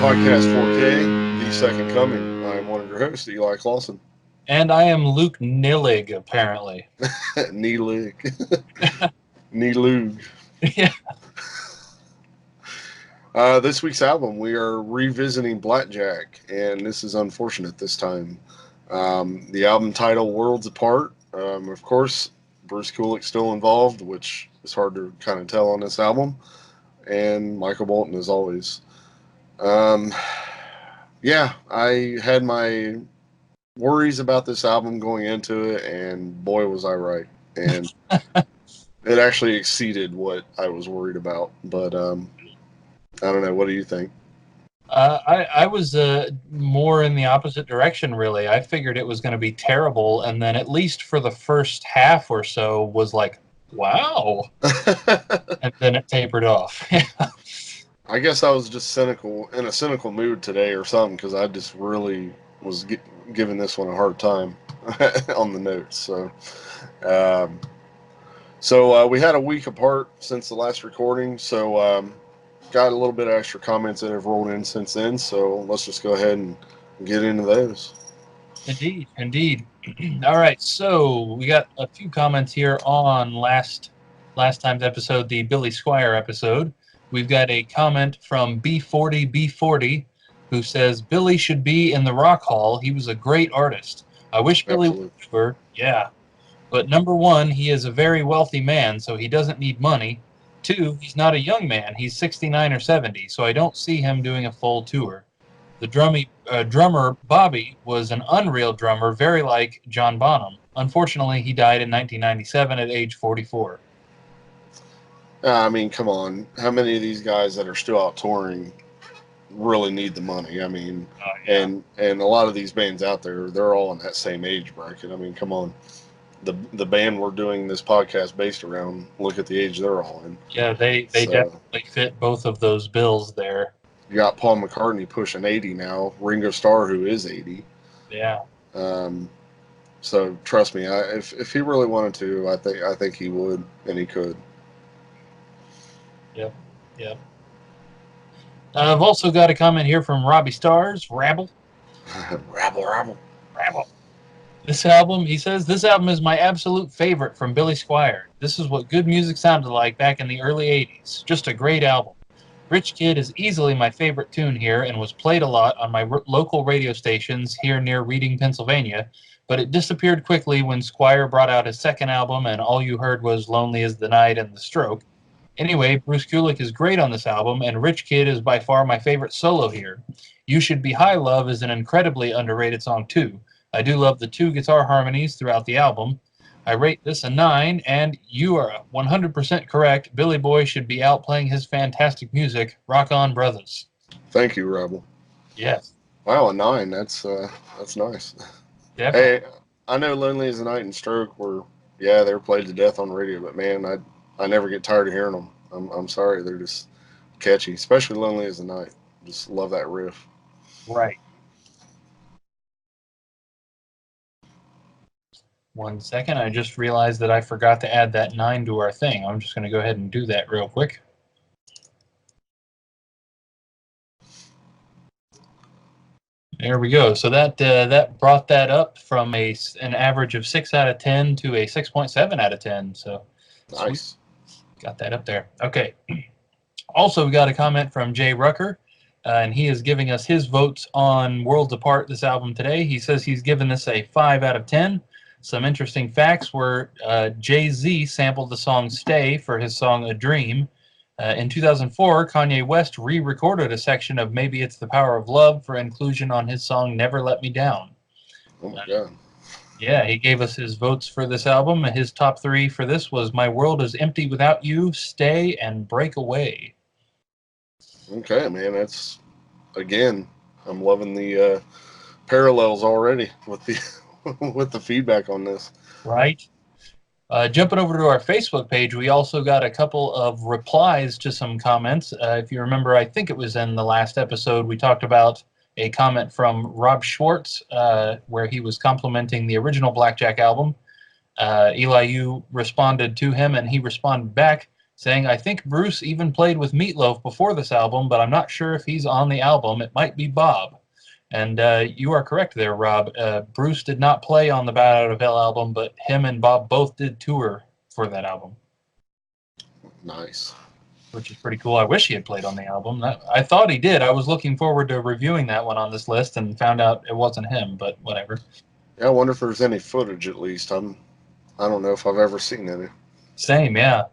Podcast 4K, The Second Coming. I am one of your hosts, Eli Clausen. And I am Luke Nillig, apparently. Knee-lig. Knee-lug. Yeah. This week's album, we are revisiting Blackjack, and this is unfortunate this time. The album title, Worlds Apart. Of course, Bruce Kulick still involved, which is hard to kind of tell on this album. And Michael Bolton, as always. Yeah, I had my worries about this album going into it, and boy, was I right. And it actually exceeded what I was worried about. But I don't know. What do you think? I was more in the opposite direction, really. I figured it was going to be terrible, and then at least for the first half or so was like, wow. And then it tapered off. I guess I was just in a cynical mood today or something, because I just really was giving this one a hard time on the notes. So we had a week apart since the last recording, so got a little bit of extra comments that have rolled in since then. So let's just go ahead and get into those. Indeed. All right, so we got a few comments here on last time's episode, the Billy Squier episode. We've got a comment from B40B40 who says, Billy should be in the Rock Hall. He was a great artist. I wish Billy Absolutely. were, yeah. But number one, he is a very wealthy man, so he doesn't need money. Two, he's not a young man. He's 69 or 70, so I don't see him doing a full tour. The drummer, Bobby, was an unreal drummer, very like John Bonham. Unfortunately, he died in 1997 at age 44. I mean, come on. How many of these guys that are still out touring really need the money? I mean, Yeah. and a lot of these bands out there, they're all in that same age bracket. I mean, come on. The band we're doing this podcast based around, look at the age they're all in. Yeah, they So, definitely fit both of those bills there. you got Paul McCartney pushing 80 now, Ringo Starr, who is 80. Yeah. So trust me, if he really wanted to, I think he would, and he could. Yep. I've also got a comment here from Robbie Stars, Rabble. Rabble. This album, he says, this album is my absolute favorite from Billy Squier. This is what good music sounded like back in the early 80s. Just a great album. Rich Kid is easily my favorite tune here and was played a lot on my local radio stations here near Reading, Pennsylvania, but it disappeared quickly when Squier brought out his second album and all you heard was Lonely as the Night and The Stroke. Anyway, Bruce Kulick is great on this album, and Rich Kid is by far my favorite solo here. You Should Be High Love is an incredibly underrated song too. I do love the two guitar harmonies throughout the album. I rate this a 9, and you are 100% correct. Billy Boy should be out playing his fantastic music. Rock on, brothers. Thank you, Rebel. Yes. Wow, a 9. That's nice. Definitely. Hey, I know Lonely as the Night and Stroke were they're played to death on the radio, but man, I never get tired of hearing them. I'm sorry, they're just catchy, especially Lonely as the Night. Just love that riff. Right. 1 second. I just realized that I forgot to add that 9 to our thing. I'm just going to go ahead and do that real quick. There we go. So that brought that up from an average of 6 out of 10 to a 6.7 out of 10. So Nice. Got that up there. Okay. Also, we got a comment from Jay Rucker, and he is giving us his votes on Worlds Apart, this album today. He says he's given this a 5 out of 10. Some interesting facts were Jay-Z sampled the song Stay for his song A Dream. In 2004, Kanye West re-recorded a section of Maybe It's the Power of Love for inclusion on his song Never Let Me Down. Oh my God. Yeah, he gave us his votes for this album. His top 3 for this was My World Is Empty Without You, Stay, and Break Away. Okay, man, that's, again, I'm loving the parallels already with the with the feedback on this. Right. Jumping over to our Facebook page, we also got a couple of replies to some comments. If you remember, I think it was in the last episode, we talked about a comment from Rob Schwartz where he was complimenting the original Blackjack album. Eli, you responded to him, and he responded back. saying, I think Bruce even played with Meatloaf before this album, but I'm not sure if he's on the album. It might be Bob. And you are correct there, Rob. Bruce did not play on the Bat Out of Hell album, but him and Bob both did tour for that album. Nice. Which is pretty cool. I wish he had played on the album. I thought he did. I was looking forward to reviewing that one on this list and found out it wasn't him, but whatever. Yeah, I wonder if there's any footage at least. I don't know if I've ever seen any. Same, yeah.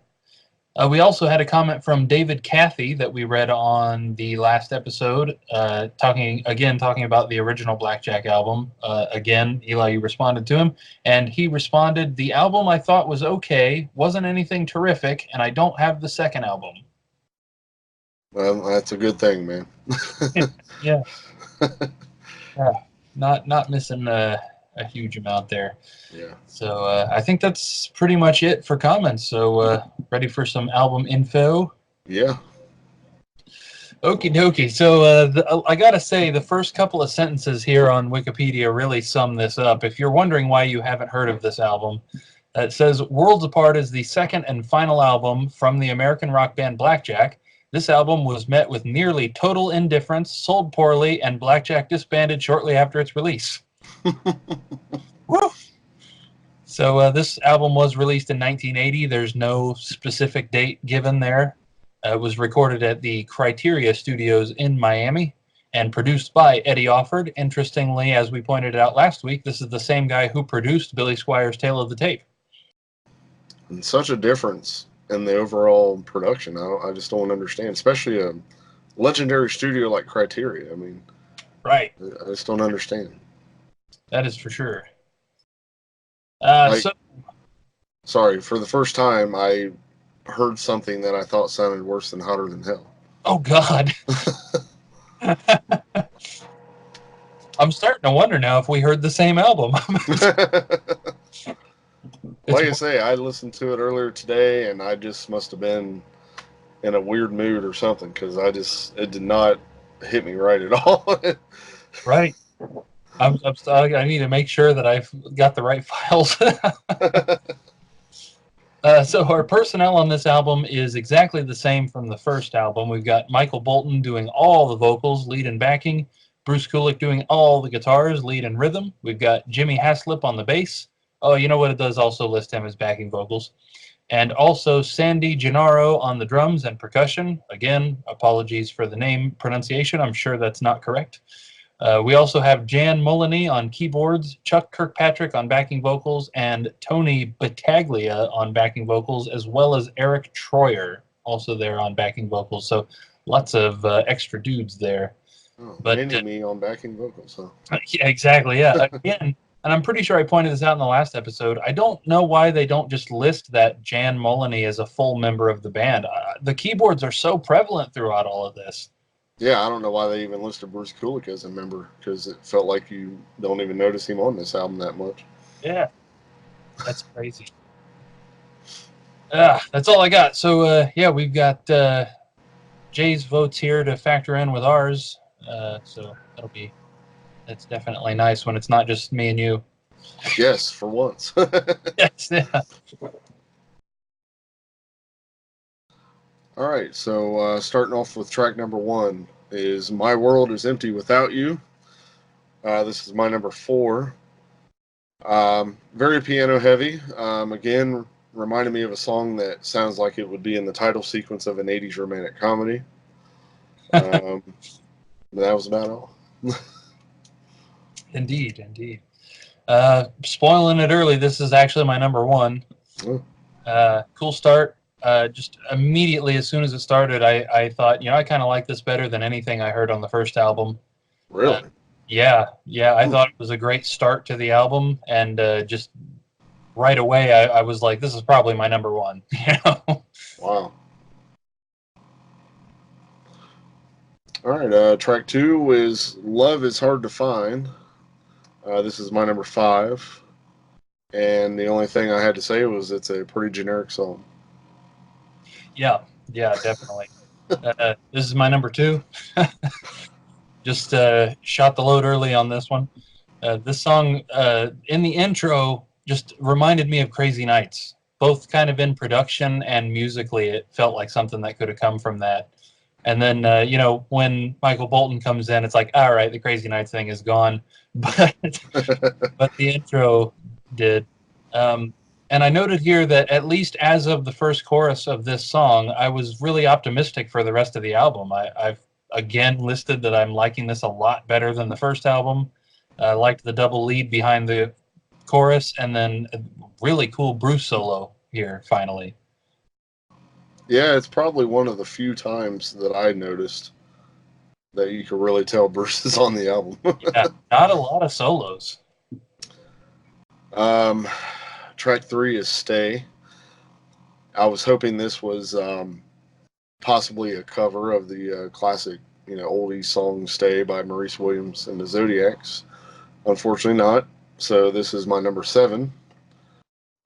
We also had a comment from David Cathy that we read on the last episode, talking about the original Blackjack album. Again, Eli, you responded to him, and he responded, the album I thought was okay, wasn't anything terrific, and I don't have the second album. Well, that's a good thing, man. Yeah. Yeah. Not missing a huge amount there. Yeah. So I think that's pretty much it for comments. So ready for some album info? Yeah. Okie dokie. So I gotta say, the first couple of sentences here on Wikipedia really sum this up. If you're wondering why you haven't heard of this album, it says Worlds Apart is the second and final album from the American rock band Blackjack. This album was met with nearly total indifference, sold poorly, and Blackjack disbanded shortly after its release. Woo! So this album was released in 1980. There's no specific date given there. It was recorded at the Criteria Studios in Miami and produced by Eddie Offord. Interestingly, as we pointed out last week, this is the same guy who produced Billy Squier's Tale of the Tape. And such a difference in the overall production. I just don't understand, especially a legendary studio like Criteria. I mean, right. I just don't understand. That is for sure. Sorry, for the first time, I heard something that I thought sounded worse than Hotter Than Hell. Oh, God. I'm starting to wonder now if we heard the same album. Like I say, I listened to it earlier today, and I just must have been in a weird mood or something, because it did not hit me right at all. Right. I need to make sure that I've got the right files. So our personnel on this album is exactly the same from the first album. We've got Michael Bolton doing all the vocals, lead and backing. Bruce Kulick doing all the guitars, lead and rhythm. We've got Jimmy Haslip on the bass. Oh, you know what? It does also list him as backing vocals. And also Sandy Gennaro on the drums and percussion. Again, apologies for the name pronunciation. I'm sure that's not correct. We also have Jan Mullany on keyboards, Chuck Kirkpatrick on backing vocals, and Tony Battaglia on backing vocals, as well as Eric Troyer also there on backing vocals. So lots of extra dudes there. Oh, But Mini-Me on backing vocals, huh? yeah, exactly, yeah. Again, and I'm pretty sure I pointed this out in the last episode, I don't know why they don't just list that Jan Mullany as a full member of the band. The keyboards are so prevalent throughout all of this. Yeah, I don't know why they even listed Bruce Kulick as a member, because it felt like you don't even notice him on this album that much. Yeah, that's crazy. That's all I got. So, yeah, we've got Jay's votes here to factor in with ours. So that's definitely nice when it's not just me and you. Yes, for once. Yes, yeah. All right, so starting off with track number 1 is My World is Empty Without You. This is my number 4. Very piano heavy. Again, reminded me of a song that sounds like it would be in the title sequence of an 80s romantic comedy. That was about all. Indeed. Spoiling it early, this is actually my number 1. Cool start. Just immediately, as soon as it started, I thought, I kind of like this better than anything I heard on the first album. Really? Yeah. I thought it was a great start to the album, and just right away, I was like, this is probably my number 1. Wow. All right, track 2 is Love is Hard to Find. This is my number 5. And the only thing I had to say was it's a pretty generic song. Yeah, definitely. This is my number 2. Just shot the load early on this one. This song, in the intro, just reminded me of Crazy Nights. both kind of in production and musically, it felt like something that could have come from that. And then, when Michael Bolton comes in, it's like, all right, the Crazy Nights thing is gone, but but the intro did. Um, and I noted here that at least as of the first chorus of this song, I was really optimistic for the rest of the album. I've again listed that I'm liking this a lot better than the first album. I liked the double lead behind the chorus, and then a really cool Bruce solo here finally. Yeah, it's probably one of the few times that I noticed that you could really tell Bruce is on the album. Yeah, not a lot of solos. um, track 3 is Stay. I was hoping this was possibly a cover of the classic, oldie song "Stay" by Maurice Williams and the Zodiacs. Unfortunately, not. So this is my number 7.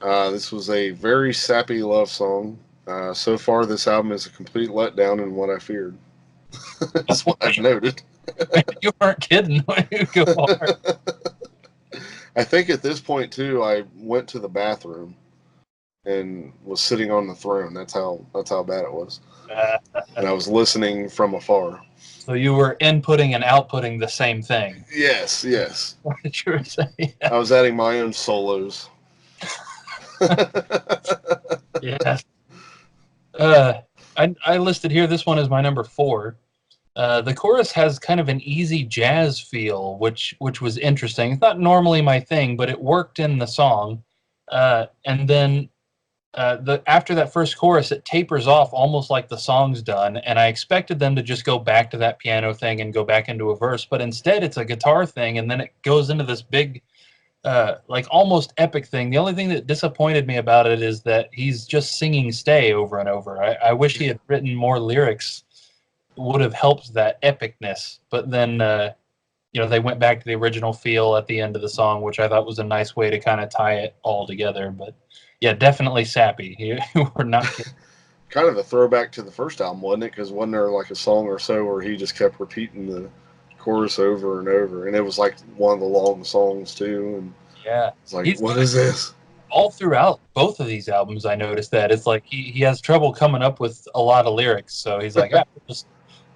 This was a very sappy love song. So far, this album is a complete letdown in what I feared. That's what I've noted. You weren't kidding. Go hard. I think at this point too, I went to the bathroom and was sitting on the throne. That's how bad it was. And I was listening from afar. So you were inputting and outputting the same thing. Yes, yes. What did you say? I was adding my own solos. Yes. I listed here. This one is my number 4. The chorus has kind of an easy jazz feel, which was interesting. It's not normally my thing, but it worked in the song. And then after that first chorus, it tapers off almost like the song's done. And I expected them to just go back to that piano thing and go back into a verse, but instead it's a guitar thing, and then it goes into this big, like almost epic thing. The only thing that disappointed me about it is that he's just singing "Stay" over and over. I wish he had written more lyrics. Would have helped that epicness, but then they went back to the original feel at the end of the song, which I thought was a nice way to kind of tie it all together. But yeah, definitely sappy. We're not kidding. Kind of a throwback to the first album, wasn't it? Because wasn't there like a song or so where he just kept repeating the chorus over and over, and it was like one of the long songs too. And Yeah, it's like, he's what is this? all throughout both of these albums. I noticed that it's like he has trouble coming up with a lot of lyrics, so he's like,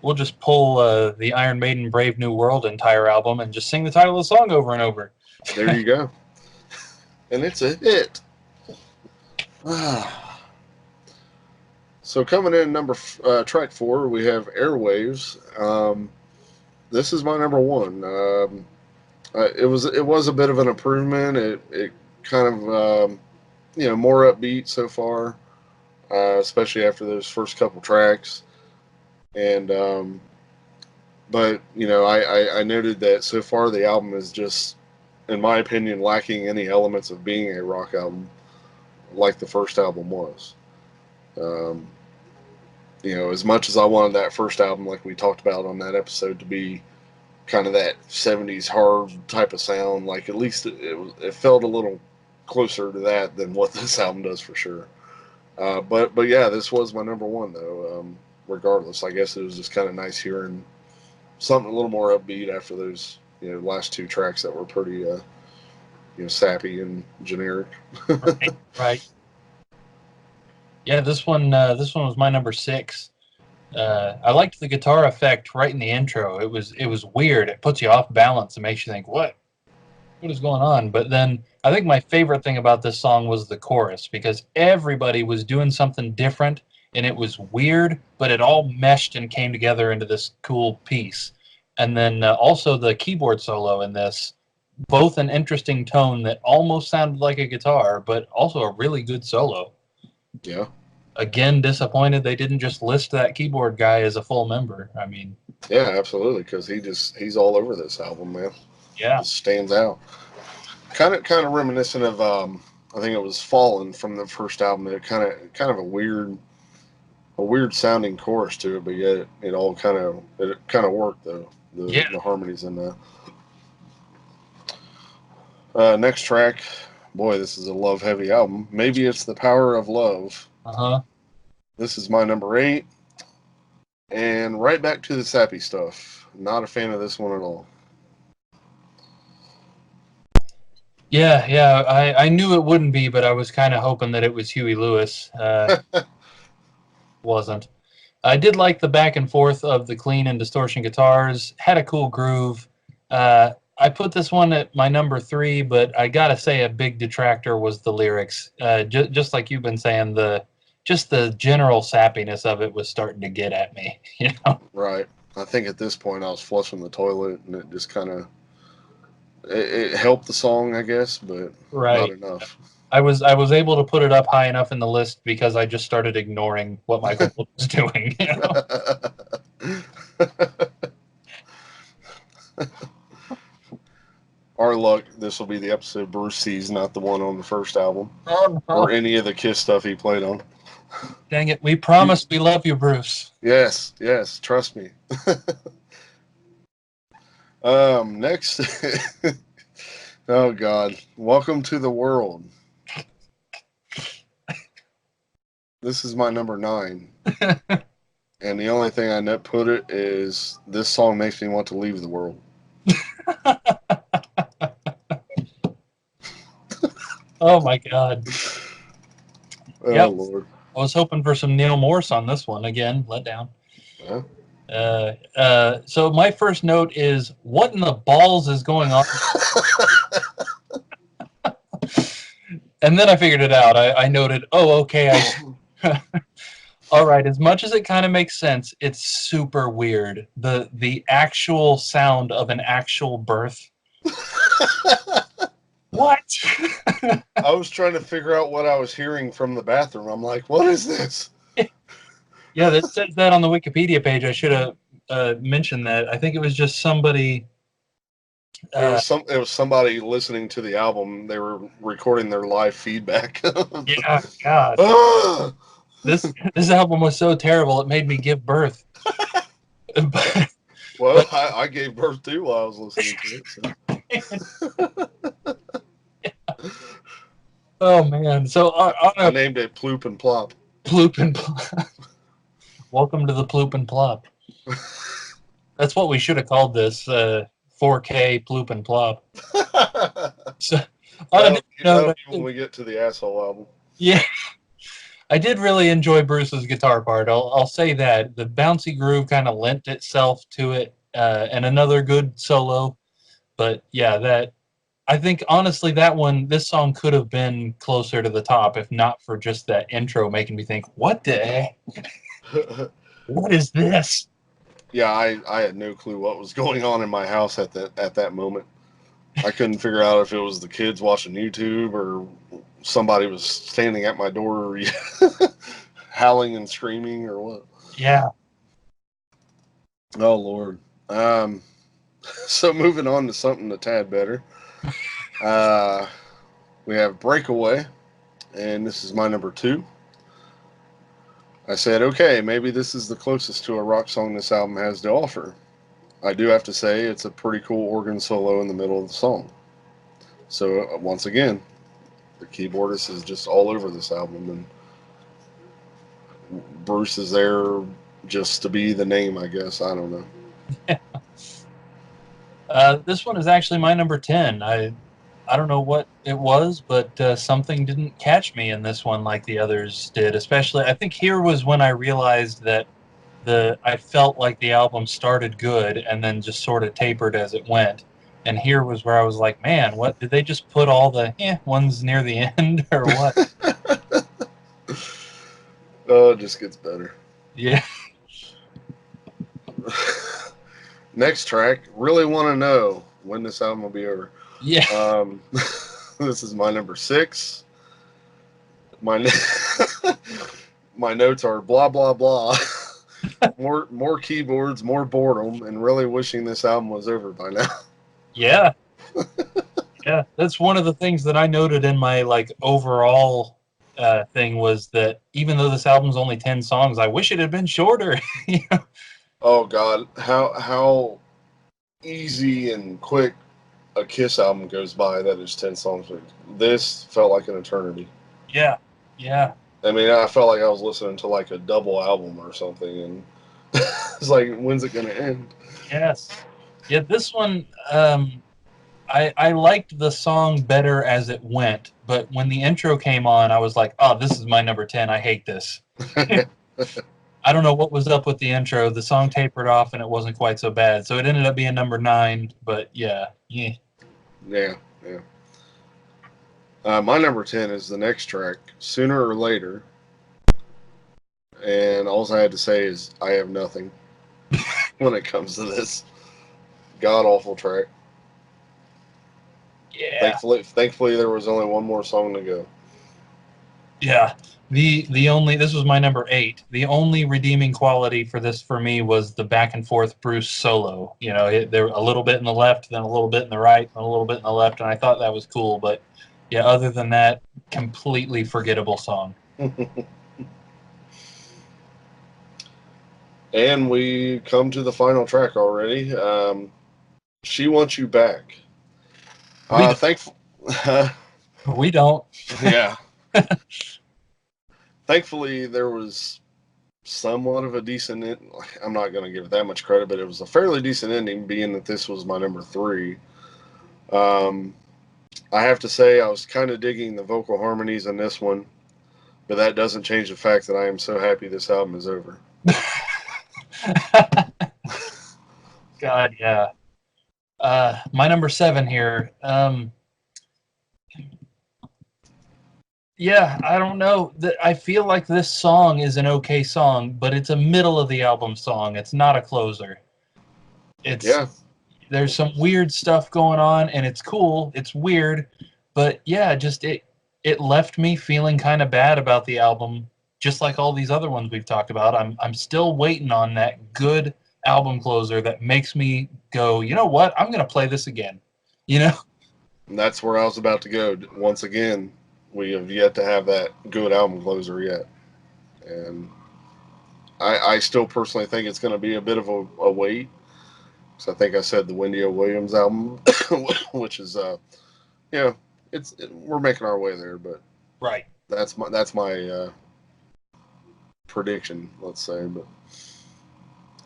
we'll just pull the Iron Maiden Brave New World entire album and just sing the title of the song over and over. There you go, and it's a hit. So coming in track 4, we have Airwaves. This is my number 1. It was a bit of an improvement. It kind of more upbeat so far, especially after those first couple tracks. And but I noted that so far the album is just, in my opinion, lacking any elements of being a rock album like the first album was. Um, as much as I wanted that first album, like we talked about on that episode, to be kind of that 70s hard type of sound, like at least it felt a little closer to that than what this album does for sure. But yeah, this was my number 1 though. Regardless, I guess it was just kind of nice hearing something a little more upbeat after those last 2 tracks that were pretty sappy and generic. Right, right. Yeah, this one was my number 6. I liked the guitar effect right in the intro. It was weird. It puts you off balance and makes you think, what is going on? But then I think my favorite thing about this song was the chorus, because everybody was doing something different, and it was weird, but it all meshed and came together into this cool piece. And then also the keyboard solo in this, both an interesting tone that almost sounded like a guitar, but also a really good solo. Yeah, Again, disappointed they didn't just list that keyboard guy as a full member. I mean, yeah, absolutely, because he's all over this album, man. yeah, Just stands out. Kind of reminiscent of I think it was Fallen from the first album. It kind of a weird sounding chorus to it, but yet it kind of worked though. The yeah, the harmonies in that. Next track, boy, this is a love heavy album. Maybe it's the power of love. uh-huh. This is my number 8, and right back to the sappy stuff. Not a fan of this one at all. Yeah. I knew it wouldn't be, but I was kind of hoping that it was Huey Lewis. Wasn't. I did like the back and forth of the clean and distortion guitars. Had a cool groove. I put this one at my number 3, but I gotta say a big detractor was the lyrics. Just like you've been saying, just the general sappiness of it was starting to get at me. You know, Right. I think at this point I was flushing the toilet, and it just kind of it helped the song, I guess, but not right? enough. I was able to put it up high enough in the list because I just started ignoring what Michael Bublé was doing. You know? Our luck, this will be the episode Bruce sees, not the one on the first album Oh or no! any of the Kiss stuff he played on. Dang it! We promised we love you, Bruce. Yes, yes, trust me. Next, oh God, Welcome to the World. This is my number 9, and the only thing I net put it is this song makes me want to leave the world. Oh my God! Oh Yep. Lord. I was hoping for some Neil Morse on this one. Again, let down. Yeah. So my first note is, what in the balls is going on? And then I figured it out. I noted, oh, okay, I see. All right, as much as it kind of makes sense, it's super weird. The actual sound of an actual birth. What? I was trying to figure out what I was hearing from the bathroom. I'm like, what is this? Yeah, that says that on the Wikipedia page. I should have mentioned that. I think it was just somebody. Uh, It was somebody listening to the album. They were recording their live feedback. yeah, God, Ah! this album was so terrible it made me give birth. but, Well, but I gave birth to while I was listening to it. oh man, so on I a named it Ploop and Plop. ploop and plop. Welcome to the ploop and plop. That's what we should have called this. 4K ploop and plop. So on a different note, That'll be when we get to the asshole album. yeah, I did really enjoy Bruce's guitar part. I'll say that the bouncy groove kind of lent itself to it, and another good solo. But yeah, that I think honestly that one, this song could have been closer to the top if not for just that intro making me think, what the heck? What is this? Yeah, I had no clue what was going on in my house at that moment. I couldn't figure out if it was the kids watching YouTube or somebody was standing at my door howling and screaming or what. Yeah, Oh Lord. Um, so moving on to something a tad better. Uh, we have Breakaway, and this is my number 2. I said, okay, maybe this is the closest to a rock song this album has to offer. I do have to say it's a pretty cool organ solo in the middle of the song. So once again, the keyboardist is just all over this album, and Bruce is there just to be the name, I guess. I don't know. this one is actually my number 10. I don't know what it was, but something didn't catch me in this one like the others did. Especially, I think here was when I realized that I felt like the album started good and then just sort of tapered as it went. And here was where I was like, man, what did they just put all the ones near the end or what? Oh, it just gets better. Yeah, Next track, really want to know when this album will be over. yeah, Um, this is my number 6. My my notes are blah blah blah. More keyboards, more boredom, and really wishing this album was over by now. yeah, yeah. That's one of the things that I noted in my like overall thing was that even though this album's only 10 songs, I wish it had been shorter. Oh God, how easy and quick a Kiss album goes by that is 10 songs. This felt like an eternity. Yeah, yeah. I mean, I felt like I was listening to like a double album or something, and it's like, when's it gonna end? Yes. Yeah, this one, I liked the song better as it went, but when the intro came on, I was like, oh, this is my number 10. I hate this. I don't know what was up with the intro. The song tapered off, and it wasn't quite so bad. So it ended up being number 9. But yeah. Yeah, yeah. My number 10 is the next track, Sooner or Later. And all I had to say is, I have nothing when it comes to this god awful track. Yeah. Thankfully, there was only one more song to go. Yeah. The only this was my number 8. The only redeeming quality for this for me was the back and forth Bruce solo. There a little bit in the left, then a little bit in the right, and a little bit in the left, and I thought that was cool. But yeah, other than that, completely forgettable song. And we come to the final track already. She Wants You Back. We don't, Thankful. we don't. Yeah. Thankfully, there was somewhat of a decent. I'm not going to give it that much credit, but it was a fairly decent ending, being that this was my number 3. Um, I have to say, I was kind of digging the vocal harmonies in this one, but that doesn't change the fact that I am so happy this album is over. God, yeah. My number 7 here. Yeah, I don't know. I feel like this song is an okay song, but it's a middle of the album song. It's not a closer. It's Yeah, There's some weird stuff going on, and it's cool. It's weird, but yeah, just it left me feeling kind of bad about the album, just like all these other ones we've talked about. I'm still waiting on that good album closer that makes me go, you know what? I'm gonna play this again. You know? and that's where I was about to go. Once again, we have yet to have that good album closer yet, and I still personally think it's going to be a bit of a wait. So I think I said the Wendy O. Williams album, which is yeah, we're making our way there, but Right. that's my prediction, let's say, but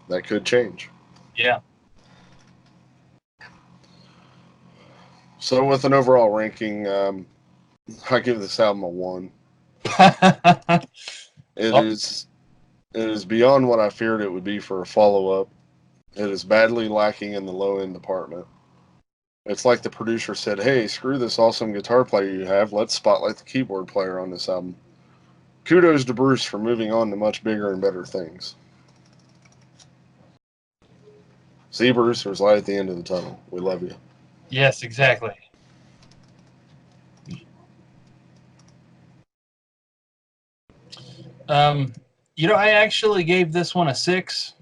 that could change. Yeah. So with an overall ranking, I give this album a 1. It Well, is it is beyond what I feared it would be for a follow up. It is badly lacking in the low end department. It's like the producer said, "Hey, screw this awesome guitar player you have. Let's spotlight the keyboard player on this album." Kudos to Bruce for moving on to much bigger and better things. See, Bruce, there's light at the end of the tunnel. We love you. yes, exactly. Um, I actually gave this one a 6.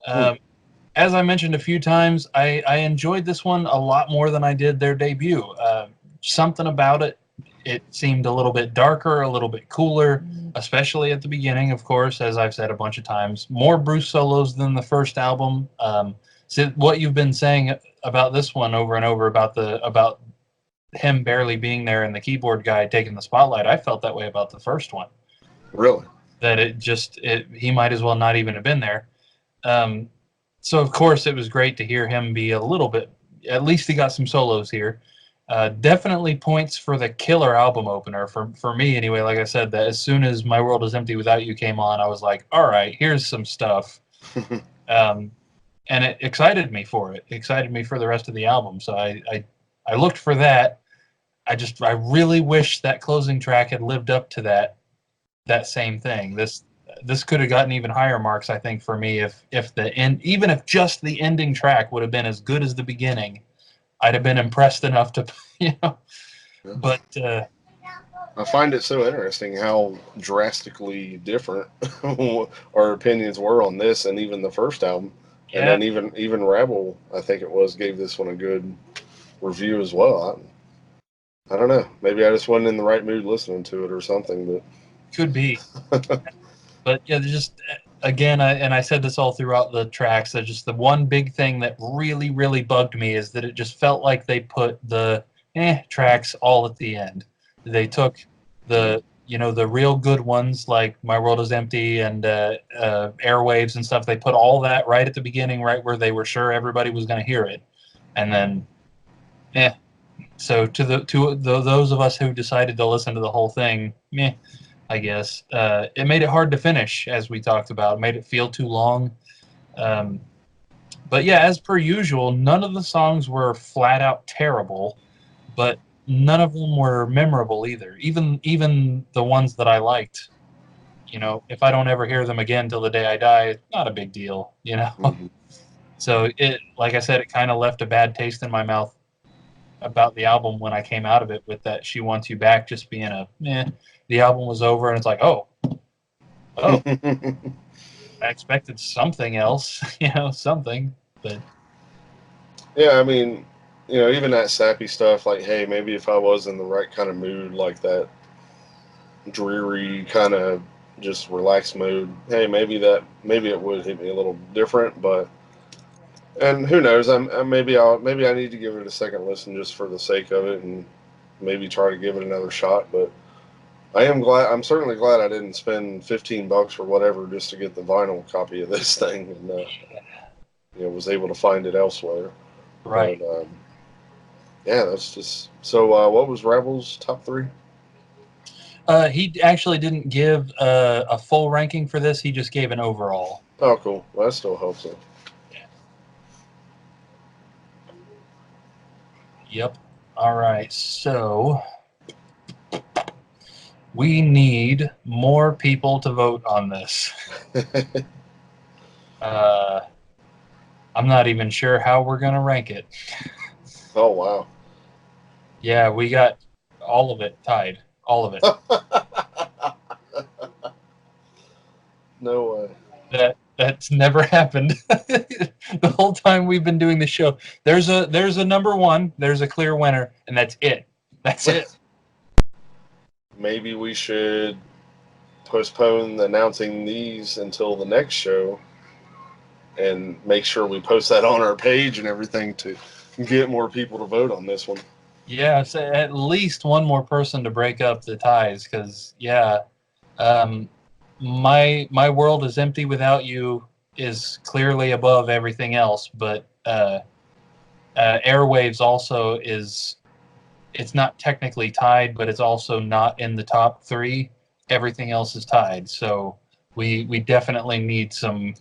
Hmm. Um, as I mentioned a few times, I enjoyed this one a lot more than I did their debut. Something about it, it seemed a little bit darker, a little bit cooler, especially at the beginning, of course, as I've said a bunch of times. More Bruce solos than the first album. So what you've been saying about this one over and over about him barely being there and the keyboard guy taking the spotlight, I felt that way about the first one. Really? That he might as well not even have been there. Um, so of course it was great to hear him be a little bit. At least he got some solos here. Definitely points for the killer album opener for me anyway. Like I said, that as soon as My World Is Empty Without You came on, I was like, all right, here's some stuff, um, and it excited me for it. Excited me for the rest of the album. So I looked for that. I really wish that closing track had lived up to that same thing. This could have gotten even higher marks, I think, for me if the end, even if just the ending track would have been as good as the beginning, I'd have been impressed enough to, you know. Yeah. But I find it so interesting how drastically different our opinions were on this and even the first album. And yeah, then even Rabble, I think it was, gave this one a good review as well. I don't know. Maybe I just wasn't in the right mood listening to it or something. could be. But But yeah, just again, I said this all throughout the tracks. That just the one big thing that really really bugged me is that it just felt like they put the tracks all at the end. They took the real good ones like My World Is Empty and Airwaves and stuff. They put all that right at the beginning, right where they were sure everybody was going to hear it, and then Yeah. So those of us who decided to listen to the whole thing, meh, I guess it made it hard to finish, as we talked about. It made it feel too long. Um, but yeah, as per usual, none of the songs were flat out terrible, but none of them were memorable either. Even the ones that I liked, if I don't ever hear them again till the day I die, it's not a big deal, Hmm. So like I said, it kind of left a bad taste in my mouth about the album when I came out of it with that "She Wants You Back" just being the album was over and it's like, oh, I expected something else, something, but Yeah, I mean, even that sappy stuff, like, hey, maybe if I was in the right kind of mood, like that dreary kind of just relaxed mood, hey, maybe it would hit me a little different, but and who knows? Maybe I need to give it a second listen just for the sake of it, and maybe try to give it another shot. But I am glad. I'm certainly glad I didn't spend $15 or whatever just to get the vinyl copy of this thing, and was able to find it elsewhere. right. But yeah, that's just so. What was Rebel's top three? He actually didn't give a full ranking for this. He just gave an overall. Oh, cool. Well, that still helps it. Yep. All right. So we need more people to vote on this. Uh, I'm not even sure how we're going to rank it. Oh wow. Yeah, we got all of it tied. All of it. No way. That's never happened the whole time we've been doing the show. There's a number one. There's a clear winner, and that's it. That's it. Maybe we should postpone announcing these until the next show and make sure we post that on our page and everything to get more people to vote on this one. Yeah, so at least one more person to break up the ties, because yeah, um, my world is empty without you is clearly above everything else, but airwaves also is it's not technically tied, but it's also not in the top three. Everything else is tied, so we definitely need some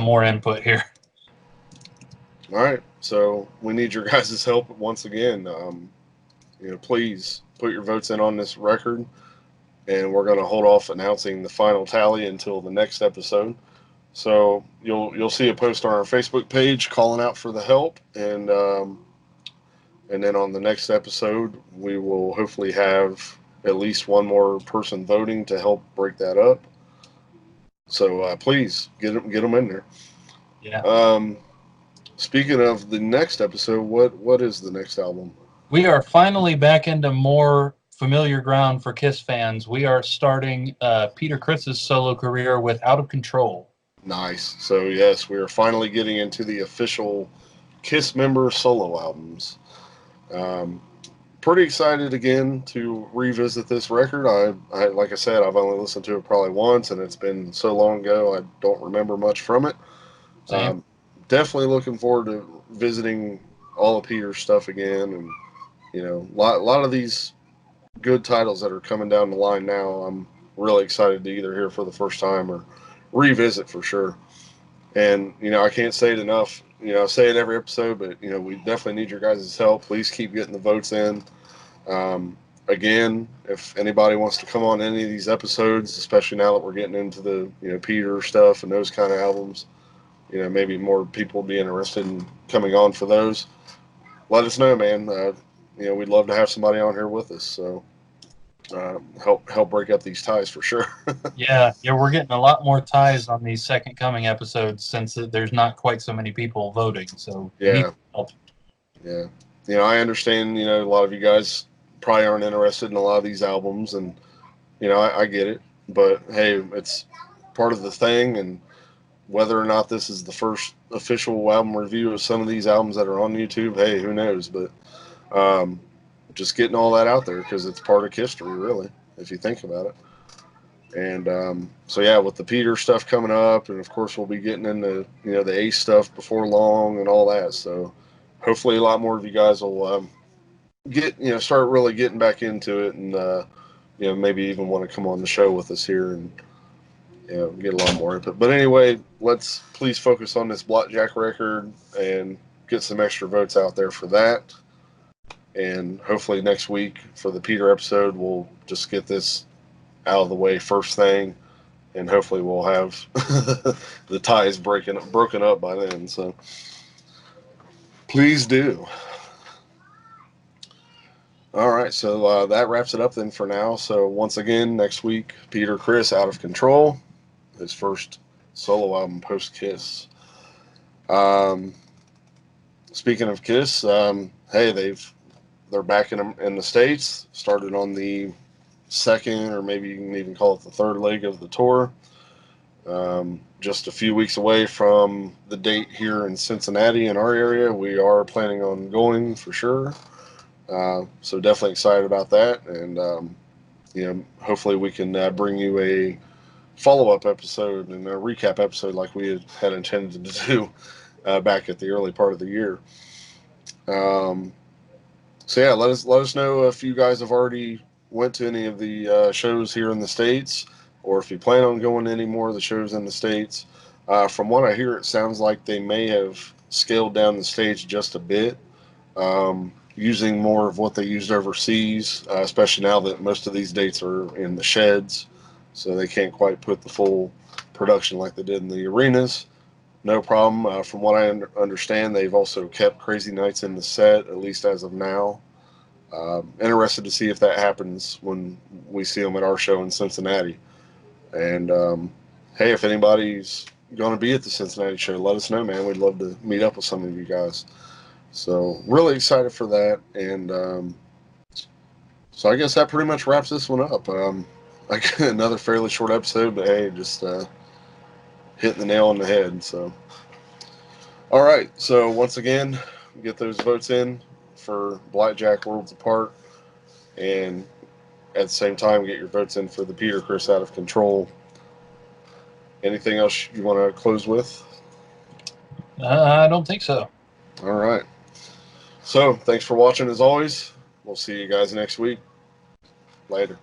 more input here. All right, so we need your guys' help once again. Please put your votes in on this record, and we're going to hold off announcing the final tally until the next episode. So you'll see a post on our Facebook page calling out for the help, and then on the next episode we will hopefully have at least one more person voting to help break that up. So please get them in there. Yeah, Um, Speaking of the next episode, what is the next album? we are finally back into more familiar ground for Kiss fans. We are starting Peter Criss's solo career with "Out of Control." Nice. So yes, we are finally getting into the official Kiss member solo albums. Um, Pretty excited again to revisit this record. Like I said, I've only listened to it probably once, and it's been so long ago I don't remember much from it. Same. Um, Definitely looking forward to visiting all of Peter's stuff again, and lot of these good titles that are coming down the line now. I'm really excited to either hear for the first time or revisit for sure. And I can't say it enough. I say it every episode, but we definitely need your guys' help. Please keep getting the votes in. Um, Again, if anybody wants to come on any of these episodes, especially now that we're getting into the Peter stuff and those kind of albums, maybe more people would be interested in coming on for those. Let us know, man. We'd love to have somebody on here with us. So help break up these ties for sure. Yeah, we're getting a lot more ties on these second coming episodes since there's not quite so many people voting. So we need Yeah, help. yeah. I understand. A lot of you guys probably aren't interested in a lot of these albums, and I get it. But hey, it's part of the thing, and whether or not this is the first official album review of some of these albums that are on YouTube, hey, who knows? But um, just getting all that out there because it's part of history, really, if you think about it. And so yeah, with the Peter stuff coming up, and of course we'll be getting into the Ace stuff before long and all that. So hopefully a lot more of you guys will start really getting back into it, and maybe even want to come on the show with us here and get a lot more input. But anyway, let's please focus on this Blackjack record and get some extra votes out there for that. And hopefully next week for the Peter episode, we'll just get this out of the way first thing, and hopefully we'll have the ties broken up by then. So please do. All right, so that wraps it up then for now. So once again, next week, Peter Criss, Out of Control, his first solo album post Kiss. Um, Speaking of Kiss, hey, they're back in the States. Started on the second, or maybe you can even call it the third leg of the tour. Just a few weeks away from the date here in Cincinnati in our area. We are planning on going for sure. So definitely excited about that, and hopefully we can bring you a follow-up episode and a recap episode like we had intended to do back at the early part of the year. Um, so yeah, let us know if you guys have already went to any of the shows here in the States, or if you plan on going to any more of the shows in the States. From what I hear, it sounds like they may have scaled down the stage just a bit, using more of what they used overseas, especially now that most of these dates are in the sheds, so they can't quite put the full production like they did in the arenas. No problem. From what I understand, they've also kept Crazy Nights in the set, at least as of now. Interested to see if that happens when we see them at our show in Cincinnati. And hey, if anybody's going to be at the Cincinnati show, let us know, man. We'd love to meet up with some of you guys. So really excited for that. And so I guess that pretty much wraps this one up. Like another fairly short episode, but hey, just hitting the nail on the head. So all right. So once again, get those votes in for Blackjack Worlds Apart, and at the same time, get your votes in for the Peter Criss Out of Control. Anything else you want to close with? I don't think so. All right. So thanks for watching as always. We'll see you guys next week. Later.